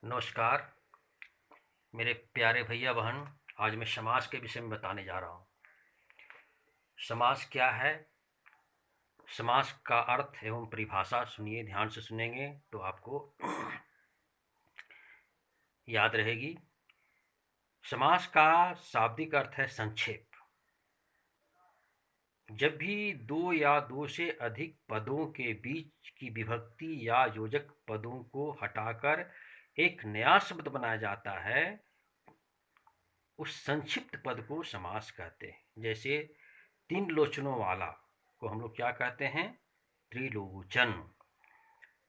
नमस्कार मेरे प्यारे भैया बहन। आज मैं समाज के विषय में बताने जा रहा हूँ। समाज क्या है, समाज का अर्थ एवं परिभाषा सुनिए, ध्यान से सुनेंगे तो आपको याद रहेगी। समाज का शाब्दिक अर्थ है संक्षेप। जब भी दो या दो से अधिक पदों के बीच की विभक्ति या योजक पदों को हटाकर एक नया शब्द बनाया जाता है, उस संक्षिप्त पद को समास कहते हैं। जैसे तीन लोचनों वाला को हम लोग क्या कहते हैं? त्रिलोचन।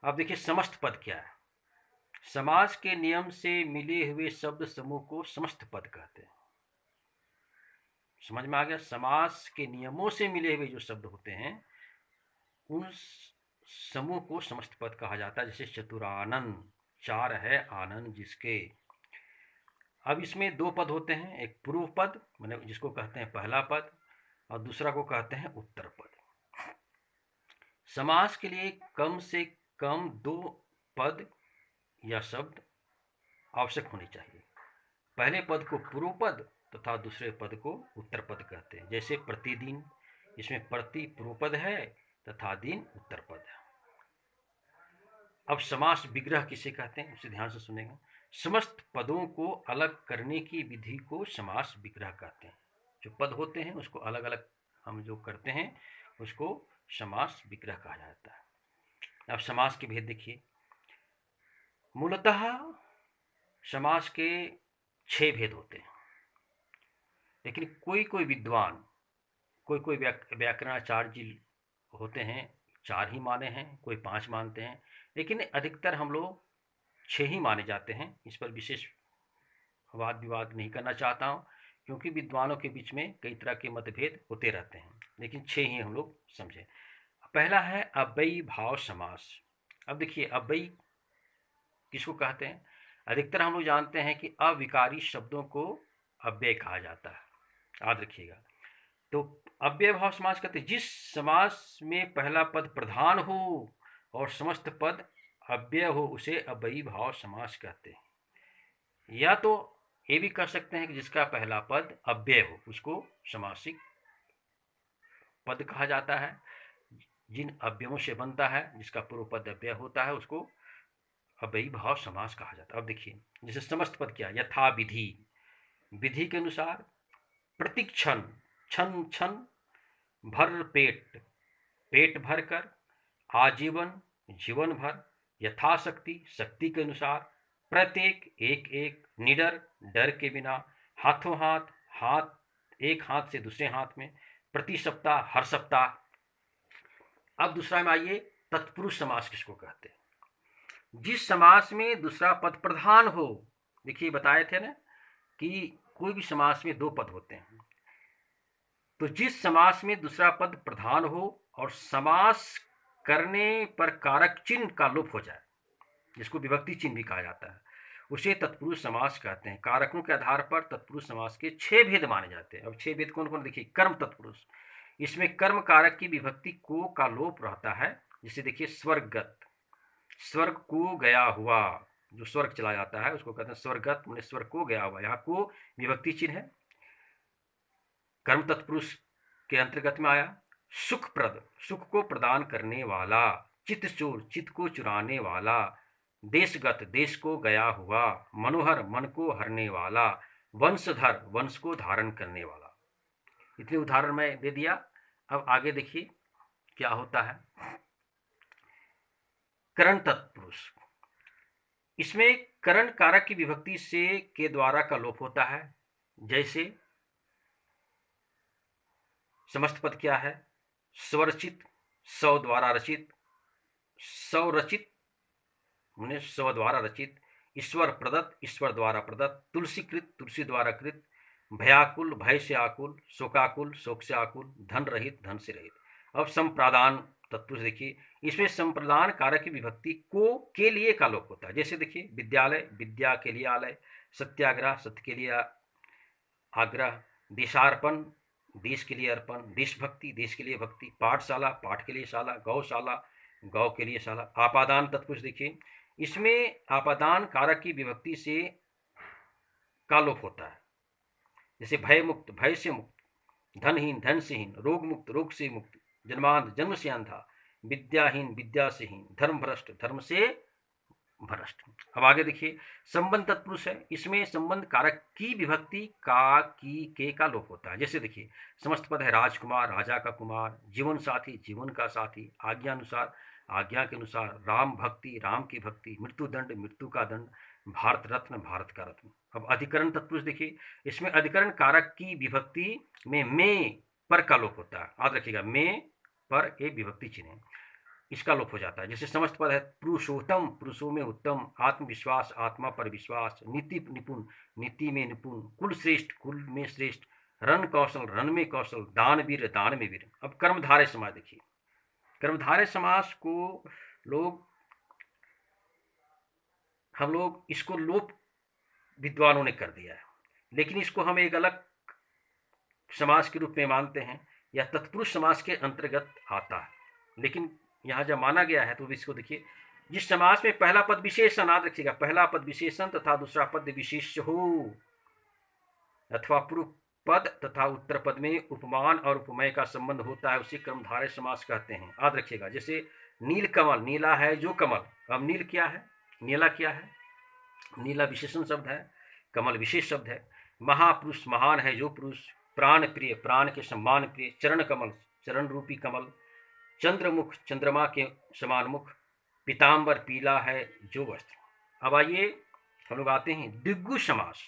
अब देखिए समस्त पद क्या है। समास के नियम से मिले हुए शब्द समूह को समस्त पद कहते हैं। समझ में आ गया? समास के नियमों से मिले हुए जो शब्द होते हैं उन समूह को समस्त पद कहा जाता है। जैसे चतुरानन, चार है आनंद जिसके। अब इसमें दो पद होते हैं, एक पूर्व पद माने जिसको कहते हैं पहला पद, और दूसरा को कहते हैं उत्तर पद। समास के लिए कम से कम दो पद या शब्द आवश्यक होने चाहिए। पहले पद को पूर्व पद तथा दूसरे पद को उत्तर पद कहते हैं। जैसे प्रतिदिन, इसमें प्रति पूर्व पद है तथा दिन उत्तर पद है। अब समास विग्रह किसे कहते हैं उसे ध्यान से सुनेगा। समस्त पदों को अलग करने की विधि को समास विग्रह कहते हैं। जो पद होते हैं उसको अलग अलग हम जो करते हैं उसको समास विग्रह कहा जाता है। अब समास के भेद देखिए। मूलतः समास के 6 भेद होते हैं, लेकिन कोई कोई विद्वान, कोई कोई व्याकरणाचार्य होते हैं 4 ही माने हैं, कोई 5 मानते हैं, लेकिन अधिकतर हम लोग 6 ही माने जाते हैं। इस पर विशेष वाद विवाद नहीं करना चाहता हूँ, क्योंकि विद्वानों के बीच में कई तरह के मतभेद होते रहते हैं, लेकिन 6 ही हम लोग समझे। पहला है अव्ययी भाव समास। अब देखिए अव्ययी किसको कहते हैं? अधिकतर हम लोग जानते हैं कि अविकारी शब्दों को अव्यय कहा जाता है, याद रखिएगा। तो अव्यय भाव समास कहते हैं जिस समास में पहला पद प्रधान हो और समस्त पद अव्यय हो उसे अव्ययी भाव समास कहते हैं। या तो ये भी कह सकते हैं कि जिसका पहला पद अव्यय हो उसको समासिक पद कहा जाता है। जिन अव्ययों से बनता है, जिसका पूर्व पद अव्यय होता है, उसको अव्ययी भाव समास कहा जाता है। अब देखिए जैसे समस्त पद क्या? यथा विधि, विधि के अनुसार। प्रतिक्षण, क्षण क्षण। भर पेट, पेट भर कर। आजीवन, जीवन भर। यथाशक्ति, शक्ति के अनुसार। प्रत्येक, एक एक। निडर, डर के बिना। हाथों हाथ, हाथ एक हाथ से दूसरे हाथ में। प्रति सप्ताह, हर सप्ताह। अब दूसरा में आइए, तत्पुरुष समास किसको कहते हैं? जिस समास में दूसरा पद प्रधान हो। देखिए बताए थे ना कि कोई भी समास में 2 पद होते हैं, तो जिस समास में दूसरा पद प्रधान हो और समास करने पर कारक चिन्ह का लोप हो जाए, जिसको विभक्ति चिन्ह भी कहा जाता है, उसे तत्पुरुष समास कहते हैं। कारकों के आधार पर तत्पुरुष समास के 6 भेद माने जाते हैं। अब 6 भेद कौन कौन? देखिए कर्म तत्पुरुष, इसमें कर्म कारक की विभक्ति को का लोप रहता है। जिसे देखिए स्वर्गगत, स्वर्ग को गया हुआ, जो स्वर्ग चला जाता है उसको कहते हैं स्वर्गगत, मैंने स्वर्ग को गया हुआ। यहाँ को विभक्ति चिन्ह है, कर्म तत्पुरुष के अंतर्गत में आया। सुखप्रद, सुख को प्रदान करने वाला। चित्त चोर, चित्त को चुराने वाला। देशगत, देश को गया हुआ। मनोहर, मन को हरने वाला। वंशधर, वंश को धारण करने वाला। इतने उदाहरण मैं दे दिया। अब आगे देखिए क्या होता है। करण तत्पुरुष, इसमें करण कारक की विभक्ति से के द्वारा का लोप होता है। जैसे समस्त पद क्या है? स्वरचित, स्व द्वारा रचित। स्वरचित माने स्व द्वारा रचित। ईश्वर प्रदत्त, ईश्वर द्वारा प्रदत्त। तुलसीकृत, तुलसी द्वारा कृत। भयाकुल, भय से आकुल। शोकाकुल, शोक से आकुल। धन रहित, धन से रहित। अब संप्रदान तत्पुरुष देखिए, इसमें संप्रदान कारक की विभक्ति को के लिए का लोप होता है। जैसे देखिए विद्यालय, विद्या के लिए आलय। सत्याग्रह, सत्य के लिए आग्रह। देशार्पण, देश के लिए अर्पण, देशभक्ति, देश के लिए भक्ति, पाठशाला, पाठ के लिए शाला, गौशाला, गौ के लिए शाला। आपादान तत्पुरुष देखिए, इसमें आपादान कारक की विभक्ति से का लोप होता है। जैसे भय मुक्त, भय से मुक्त, धनहीन, धन से हीन, रोग मुक्त, रोग से मुक्त, जन्मांध, जन्म से अंधा, विद्याहीन, विद्या से हीन, धर्म भ्रष्ट, धर्म से भ्रष्ट। अब आगे देखिए, संबंध तत्पुरुष है, इसमें संबंध कारक की विभक्ति का, की, के का लोप होता है। जैसे देखिए, समस्त पद है राजकुमार, राजा का कुमार, जीवन साथी, जीवन का साथी, आज्ञा अनुसार, आज्ञा के अनुसार, राम भक्ति, राम की भक्ति, मृत्यु दंड, मृत्यु का दंड, भारत रत्न, भारत का रत्न। अब अधिकरण तत्पुरुष देखिए, इसमें अधिकरण कारक की विभक्ति में पर का लोप होता है। याद रखिएगा, में पर एक विभक्ति चिन्ह है, इसका लोप हो जाता है। जैसे समस्त पद है पुरुषोत्तम, पुरुषों में उत्तम, आत्मविश्वास, आत्मा पर विश्वास, नीति निपुण, नीति में निपुण, कुल श्रेष्ठ, कुल में श्रेष्ठ, रण कौशल, रण में कौशल, दान वीर, दान में वीर। अब कर्मधारय समास देखिए, कर्मधारय समास को हम लोग इसको लोप विद्वानों ने कर दिया है, लेकिन इसको हम एक अलग समास के रूप में मानते हैं, या तत्पुरुष समास के अंतर्गत आता है। लेकिन यहाँ जब माना गया है तो इसको देखिए, जिस समास में पहला पद विशेषण, याद रखिएगा, पहला पद विशेषण तथा दूसरा पद विशेष्य हो, अथवा पूर्व पद तथा उत्तर पद में उपमान और उपमेय का संबंध होता है, उसे कर्मधारय समास कहते हैं। याद रखिएगा, जैसे नील कमल, नीला है जो कमल। अब नील क्या है, नीला क्या है? नीला विशेषण शब्द है, कमल विशेष शब्द है। महापुरुष, महान है जो पुरुष। प्राण प्रिय, प्राण के सम्मान प्रिय। चरण कमल, चरण रूपी कमल। चंद्रमुख, चंद्रमा के समान मुख। पीताम्बर, पीला है जो वस्त्र। अब आइए हम लोग आते हैं दिग्गु समास,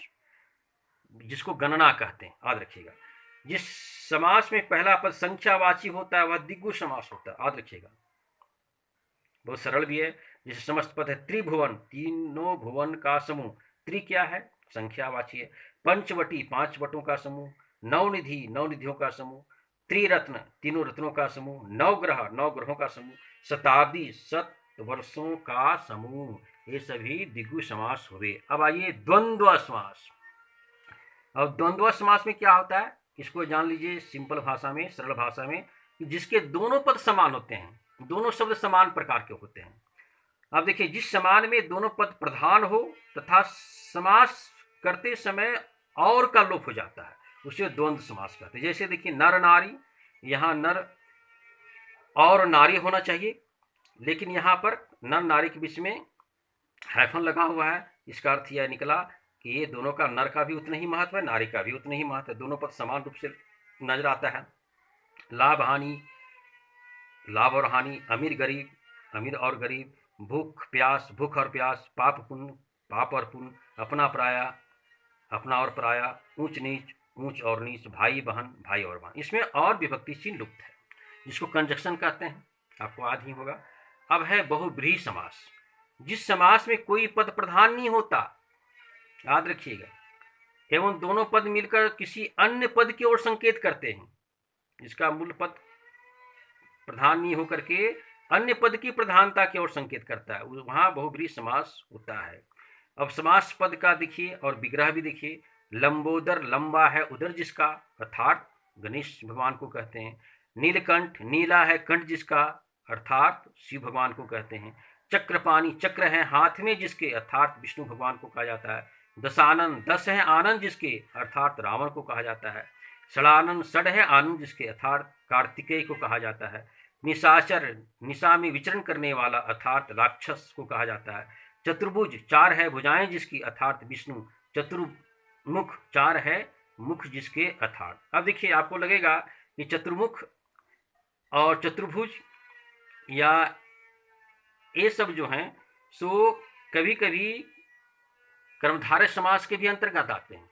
जिसको गणना कहते हैं। याद रखिएगा, जिस समास में पहला पद संख्यावाची होता है वह दिग्गु समास होता है। याद रखिएगा, बहुत सरल भी है। जैसे समस्त पद है त्रिभुवन, तीनों भुवन का समूह। त्रि क्या है? संख्यावाची है। पंचवटी, पांच वटों का समूह। नवनिधि, नवनिधियों का समूह। त्रिरत्न, तीनों रत्नों का समूह। नवग्रह, नौ ग्रहों का समूह। शताब्दी, 7 वर्षों का समूह। ये सभी दिग्गु समास हुए। अब आइए द्वंद्व समास। अब द्वंद्व समास में क्या होता है, इसको जान लीजिए सिंपल भाषा में, सरल भाषा में, जिसके दोनों पद समान होते हैं, दोनों शब्द समान प्रकार के होते हैं। अब देखिए, जिस समान में दोनों पद प्रधान हो तथा समास करते समय और का लोप हो जाता है, उसे द्वंद्व समास कहते हैं। जैसे देखिए नर नारी, यहाँ नर और नारी होना चाहिए, लेकिन यहाँ पर नर नारी के बीच में हाइफन लगा हुआ है। इसका अर्थ यह निकला कि ये दोनों का, नर का भी उतना ही महत्व है, नारी का भी उतना ही महत्व है, दोनों पद समान रूप से नजर आता है। लाभ हानि, लाभ और हानि। अमीर गरीब, अमीर और गरीब। भूख प्यास, भूख और प्यास। पाप पुण्य, पाप और पुण्य। अपना पराया, अपना और पराया। ऊंच नीच, ऊंच और नीच। भाई बहन, भाई और बहन। इसमें और विभक्ति चिन्ह लुप्त है, जिसको कंजक्शन कहते हैं, आपको याद ही होगा। अब है बहुब्रीहि समास, जिस समास में कोई पद प्रधान नहीं होता, याद रखिएगा, एवं दोनों पद मिलकर किसी अन्य पद की ओर संकेत करते हैं, जिसका मूल पद प्रधान नहीं होकर के अन्य पद की प्रधानता की ओर संकेत करता है, वहां बहुब्रीहि समास होता है। अब समास पद का देखिए और विग्रह भी देखिए। लंबोदर, लंबा है उदर जिसका, अर्थात गणेश भगवान को कहते हैं। नीलकंठ, नीला है कंठ जिसका, अर्थात शिव भगवान को कहते हैं। चक्रपाणी, चक्र है हाथ में जिसके, अर्थात विष्णु भगवान को कहा जाता है। दशानन, 10 है आनंद जिसके, अर्थात रावण को कहा जाता है। षडानन, षड है आनंद जिसके, अर्थात कार्तिकेय को कहा जाता है। निशाचर, निशा में विचरण करने वाला, अर्थात राक्षस को कहा जाता है। चतुर्भुज, 4 है भुजाएं जिसकी, अर्थात विष्णु। चतुर्मुख, 4 है मुख जिसके, अर्थात। अब देखिए, आपको लगेगा कि चतुर्मुख और चतुर्भुज या ये सब जो हैं सो कभी कभी कर्मधारय समास के भी अंतर्गत आते हैं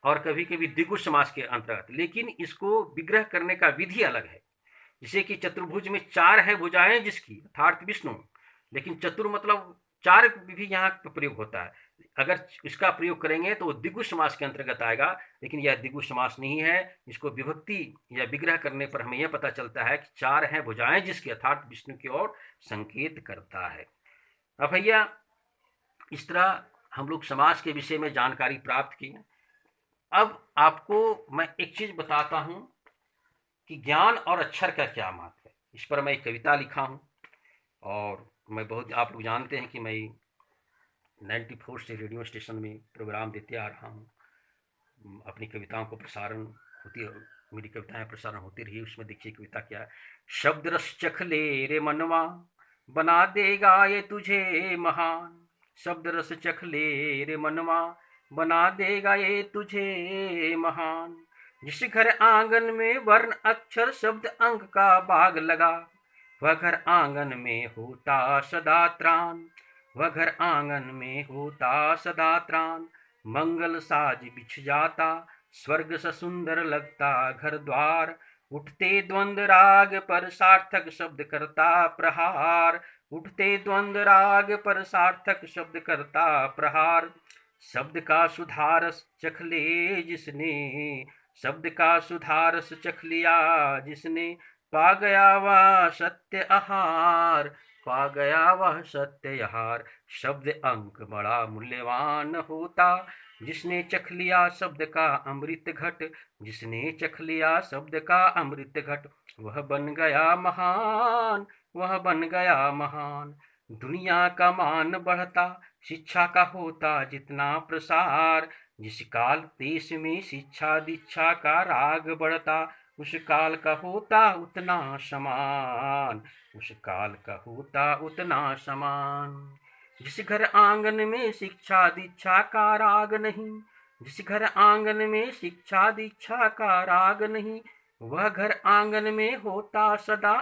और कभी कभी द्विगु समास के अंतर्गत, लेकिन इसको विग्रह करने का विधि अलग है। जैसे कि चतुर्भुज में 4 है भुजाएं जिसकी, अर्थात विष्णु, लेकिन चतुर मतलब 4 भी यहाँ प्रयोग होता है। अगर इसका प्रयोग करेंगे तो द्विगु समास के अंतर्गत आएगा, लेकिन यह द्विगु समास नहीं है। इसको विभक्ति या विग्रह करने पर हमें यह पता चलता है कि 4 हैं भुजाएं जिसकी, अर्थात विष्णु की ओर संकेत करता है। अब भैया, इस तरह हम लोग समास के विषय में जानकारी प्राप्त की। अब आपको मैं एक चीज बताता हूं कि ज्ञान और अक्षर का क्या महत्व है। इस पर मैं एक कविता लिखा हूँ, और मैं बहुत, आप लोग जानते हैं कि मैं 94 से रेडियो स्टेशन में प्रोग्राम देते आ रहा हूँ। अपनी कविताओं को प्रसारण होती, मेरी कविताएं प्रसारण होती रही। उसमें देखिए कविता क्या है। शब्द रस चख ले रे मनवा, बना देगा ये तुझे महान। शब्द रस चख ले रे मनवा, बना देगा ये तुझे महान। जिस घर आंगन में वर्ण अक्षर शब्द अंक का बाग लगा, वह घर आंगन में होता सदा त्राण। वह घर आंगन में होता सदा त्राण। मंगल साज बिछ जाता, स्वर्ग सा सुंदर लगता घर द्वार। उठते द्वंद राग पर सार्थक शब्द करता प्रहार। उठते द्वंद राग पर सार्थक शब्द करता प्रहार। शब्द का सुधारस चख ले जिसने, शब्द का सुधारस चख लिया जिसने, पा गया वह सत्य आहार। पा गया वह सत्य आहार। शब्द अंक बड़ा मूल्यवान होता, जिसने चख लिया शब्द का अमृत घट। जिसने चख लिया शब्द का अमृत घट, वह बन गया महान। वह बन गया महान। दुनिया का मान बढ़ता, शिक्षा का होता जितना प्रसार। जिस काल देश में शिक्षा दीक्षा का राग बढ़ता, उस काल का होता उतना समान। उस काल का होता उतना समान। जिस घर आंगन में शिक्षा दीक्षा का राग नहीं, जिस घर आंगन में शिक्षा दीक्षा का राग नहीं, वह घर आंगन में होता सदा